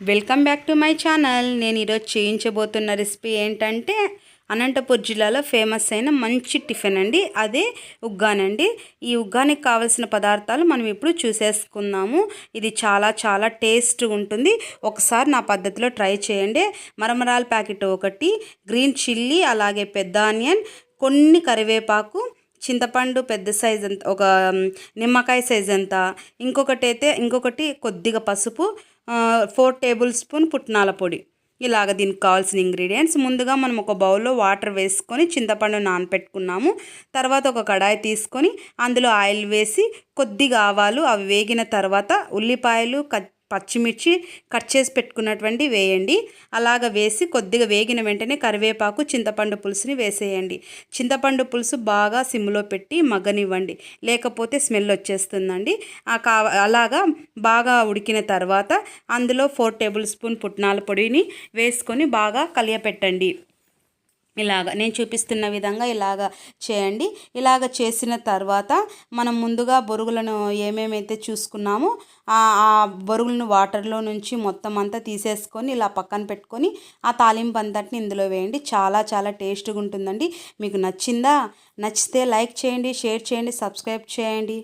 Welcome back to my channel. నేను ఈరోజు చేయించబోతున్న recipe ఏంటంటే అనంతపూర్ జిల్లాలో ఫేమస్ అయిన మంచి టిఫిన్ అండి. అదే ఉగ్గానండి. ఈ ఉగ్గానికి కావాల్సిన పదార్థాలు మనం ఇప్పుడు చూసేసుకుందాము. ఇది చాలా చాలా టేస్ట్ ఉంటుంది. ఒకసారి నా పద్ధతిలో ట్రై చేయండి. మరమరాల ప్యాకెట్ ఒకటి, గ్రీన్ చిల్లీ, అలాగే పెద్ద ఆనియన్, కొన్ని కరివేపాకు, చింతపండు పెద్ద సైజ్ అంత, ఒక నిమ్మకాయ సైజ్ అంత, ఇంకొకటి కొద్దిగా పసుపు, 4 టేబుల్ స్పూన్ పుట్నాల పొడి. ఇలాగ దీనికి కావాల్సిన ఇంగ్రీడియంట్స్. ముందుగా మనం ఒక బౌల్లో వాటర్ వేసుకొని చింతపండు నానపెట్టుకున్నాము. తర్వాత ఒక కడాయి తీసుకొని అందులో ఆయిల్ వేసి కొద్దిగా ఆవాలు, అవి వేగిన తర్వాత ఉల్లిపాయలు, పచ్చిమిర్చి కట్ చేసి పెట్టుకున్నటువంటి వేయండి. అలాగ వేసి కొద్దిగా వేగిన వెంటనే కరివేపాకు, చింతపండు పులుసుని వేసేయండి. చింతపండు పులుసు బాగా సిమ్లో పెట్టి మగ్గనివ్వండి, లేకపోతే స్మెల్ వచ్చేస్తుందండి. అలాగా బాగా ఉడికిన తర్వాత అందులో 4 టేబుల్ స్పూన్ పుట్నాల పొడిని వేసుకొని బాగా కలియపెట్టండి. ఇలాగ నేను చూపిస్తున్న విధంగా ఇలాగ చేయండి. ఇలాగ చేసిన తర్వాత మనం ముందుగా బొరుగులను ఏమేమైతే చూసుకున్నామో ఆ బొరుగులను వాటర్లో నుంచి మొత్తం అంతా తీసేసుకొని ఇలా పక్కన పెట్టుకొని ఆ తాలింపు అంతటిని ఇందులో వేయండి. చాలా చాలా టేస్ట్గా ఉంటుందండి. మీకు నచ్చిందా? నచ్చితే లైక్ చేయండి, షేర్ చేయండి, సబ్స్క్రైబ్ చేయండి.